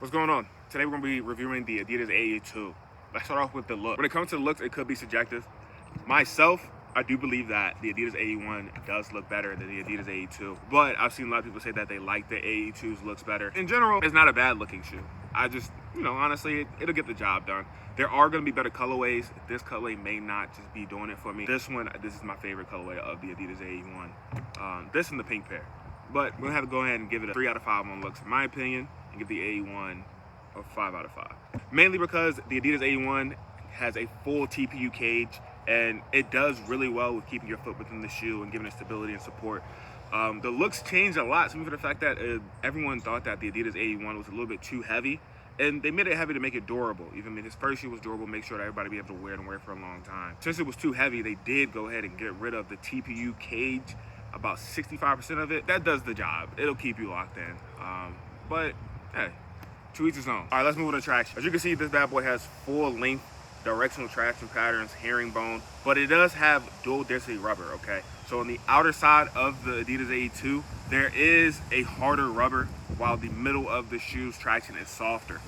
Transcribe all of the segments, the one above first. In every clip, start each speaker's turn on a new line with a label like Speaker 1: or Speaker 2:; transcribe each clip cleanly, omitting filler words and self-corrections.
Speaker 1: What's going on? Today we're going to be reviewing the Adidas Ae2. Let's start off with the look. When it comes to the looks, it could be subjective. Myself, I do believe that the Adidas Ae1 does look better than the Adidas Ae2, but I've seen a lot of people say that they like the Ae2's looks better. In general, it's not a bad looking shoe. I just, honestly, it'll get the job done. There are going to be better colorways. This colorway may not just be doing it for me. This is my favorite colorway of the Adidas Ae1. This and the pink pair. But we're going to have to go ahead and give it a 3 out of 5 on looks, in my opinion, and give the Ae1 a 5 out of 5. Mainly because the Adidas Ae1 has a full TPU cage, and it does really well with keeping your foot within the shoe and giving it stability and support. The looks changed a lot, simply for the fact that everyone thought that the Adidas Ae1 was a little bit too heavy, and they made it heavy to make it durable. Even his first shoe was durable, make sure that everybody be able to wear it and wear it for a long time. Since it was too heavy, they did go ahead and get rid of the TPU cage, about 65% of it. That does the job. It'll keep you locked in. But hey, to each his own. All right, let's move on to traction. As you can see, this bad boy has full length directional traction patterns, herringbone, but it does have dual density rubber, okay? So on the outer side of the Adidas Ae2, there is a harder rubber, while the middle of the shoe's traction is softer.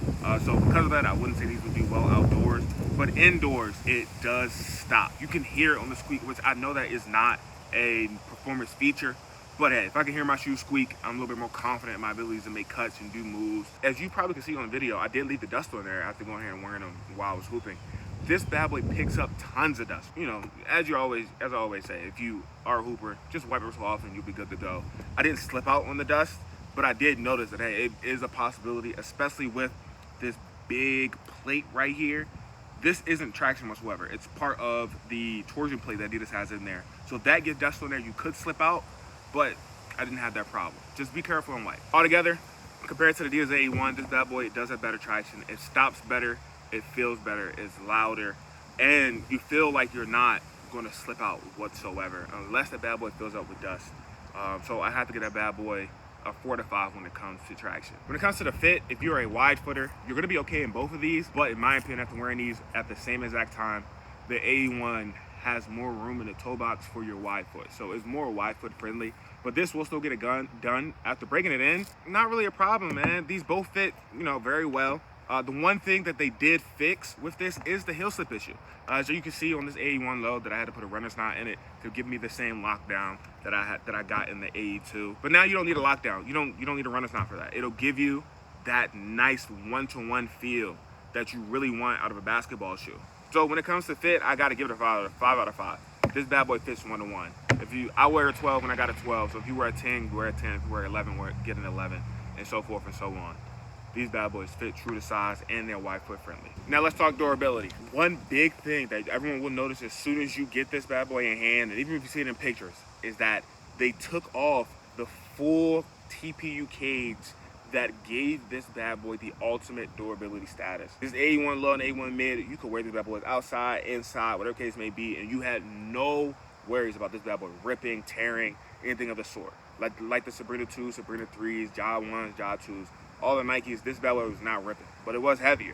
Speaker 1: So because of that, I wouldn't say these would do well outdoors, but indoors, it does stop. You can hear it on the squeak, which I know that is not a performance feature, but hey, if I can hear my shoe squeak, I'm a little bit more confident in my abilities to make cuts and do moves. As you probably can see on the video, I did leave the dust on there after going ahead and wearing them while I was hooping. This bad boy picks up tons of dust. As I always say, if you are a hooper, just wipe it off and you'll be good to go. I didn't slip out on the dust, but I did notice that, hey, it is a possibility, especially with this big plate right here. This isn't traction whatsoever. It's part of the torsion plate that Adidas has in there. So if that gets dust on there, you could slip out, but I didn't have that problem. Just be careful and wipe. Altogether, compared to the Adidas Ae1, this bad boy, it does have better traction. It stops better, it feels better, it's louder, and you feel like you're not gonna slip out whatsoever, unless the bad boy fills up with dust. So I have to get that bad boy a 4 to 5 when it comes to traction. When it comes to the fit, if you're a wide footer, you're gonna be okay in both of these, but in my opinion, after wearing these at the same exact time, the Ae1 has more room in the toe box for your wide foot. So it's more wide foot friendly, but this will still get it done. After breaking it in, not really a problem, man. These both fit, very well. The one thing that they did fix with this is the heel slip issue. So you can see on this Ae1 low that I had to put a runner's knot in it to give me the same lockdown that I got in the Ae2. But now you don't need a lockdown. You don't need a runner's knot for that. It'll give you that nice one-to-one feel that you really want out of a basketball shoe. So when it comes to fit, I got to give it a 5 out of 5. This bad boy fits 1-to-1. I wear a 12 and I got a 12. So if you wear a 10, you wear a 10. If you wear 11, get an 11, and so forth and so on. These bad boys fit true to size and they're wide foot friendly. Now let's talk durability. One big thing that everyone will notice as soon as you get this bad boy in hand, and even if you see it in pictures, is that they took off the full TPU cage that gave this bad boy the ultimate durability status. This Ae1 low and Ae1 mid, you could wear these bad boys outside, inside, whatever case may be, and you had no worries about this bad boy ripping, tearing, anything of the sort. Like the Sabrina 2s, Sabrina 3s, Ja 1s, Ja 2s, all the Nikes, this bad boy was not ripping, but it was heavier.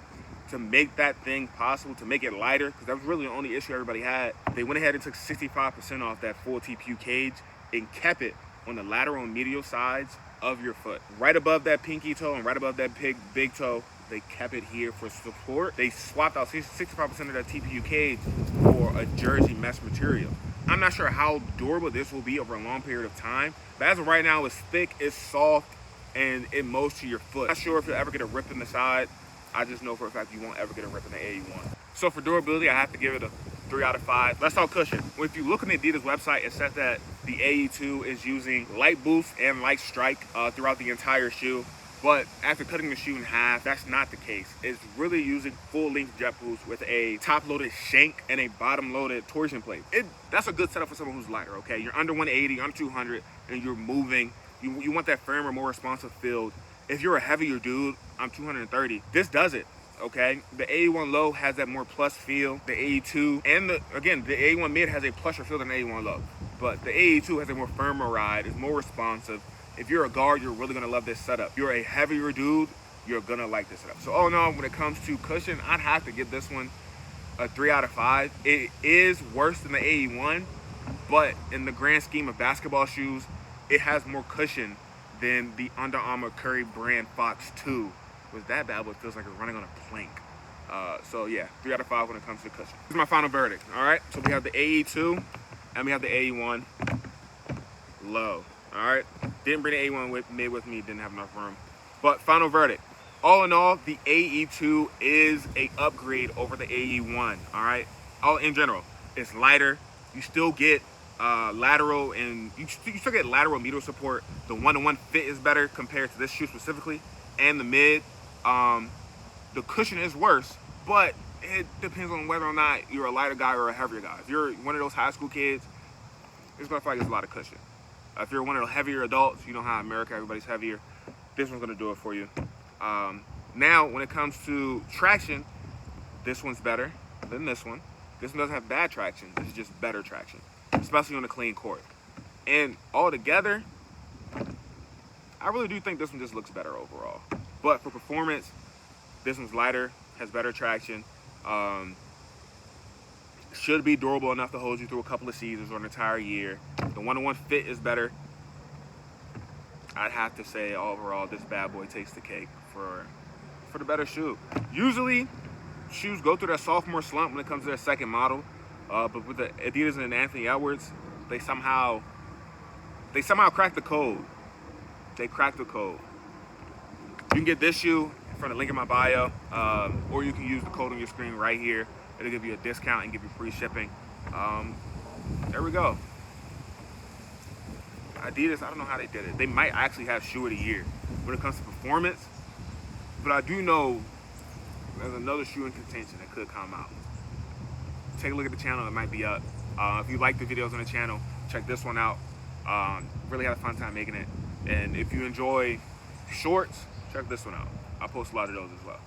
Speaker 1: To make that thing possible, to make it lighter, because that was really the only issue everybody had, they went ahead and took 65% off that full TPU cage and kept it on the lateral and medial sides of your foot. Right above that pinky toe and right above that big toe, they kept it here for support. They swapped out 65% of that TPU cage for a jersey mesh material. I'm not sure how durable this will be over a long period of time, but as of right now, it's thick, it's soft, and it mows to your foot. Not sure if you'll ever get a rip in the side. I just know for a fact you won't ever get a rip in the Ae1. So for durability, I have to give it a 3 out of 5. Let's talk cushion. Well, if you look on the Adidas website, it says that the Ae2 is using light boost and light strike throughout the entire shoe. But after cutting the shoe in half, that's not the case. It's really using full-length jet boost with a top-loaded shank and a bottom-loaded torsion plate. That's a good setup for someone who's lighter, okay? You're under 180, under 200, and you're moving. You want that firmer, more responsive feel. If you're a heavier dude, I'm 230. This does it, okay? The Ae1 low has that more plus feel. The Ae2, and the Ae1 mid has a plusher feel than the Ae1 low. But the Ae2 has a more firmer ride, is more responsive. If you're a guard, you're really gonna love this setup. If you're a heavier dude, you're gonna like this setup. So all in all, when it comes to cushion, I'd have to give this one a 3 out of 5. It is worse than the Ae1, but in the grand scheme of basketball shoes, it has more cushion than the Under Armour Curry brand Fox 2 with that bad boy, it feels like it's running on a plank. So yeah, 3 out of 5 when it comes to cushion. This is my final verdict. All right, so we have the AE2 and we have the AE1 low. All right, didn't bring the AE1 with me, didn't have enough room. But final verdict. All in all, the AE2 is a upgrade over the AE1. All right, all in general, it's lighter. You still get lateral, and you still get lateral medial support. The one-to-one fit is better compared to this shoe specifically, and the mid. The cushion is worse, but it depends on whether or not you're a lighter guy or a heavier guy. If you're one of those high school kids, it's gonna feel like it's a lot of cushion. If you're one of the heavier adults, you know how in America everybody's heavier, this one's gonna do it for you. Now, when it comes to traction, this one's better than this one. This one doesn't have bad traction. This is just better traction, especially on a clean court. And altogether, I really do think this one just looks better overall. But for performance, this one's lighter, has better traction, should be durable enough to hold you through a couple of seasons or an entire year. The one-to-one fit is better. I'd have to say overall, this bad boy takes the cake for the better shoe. Usually, shoes go through their sophomore slump when it comes to their second model, but with the Adidas and Anthony Edwards, they somehow cracked the code. They cracked the code. You can get this shoe from the link in my bio, or you can use the code on your screen right here. It'll give you a discount and give you free shipping. There we go. Adidas, I don't know how they did it. They might actually have shoe of the year when it comes to performance, but I do know there's another shoe in contention that could come out. Take a look at the channel, it might be up. If you like the videos on the channel, check this one out. Really had a fun time making it. And if you enjoy shorts, check this one out. I'll post a lot of those as well.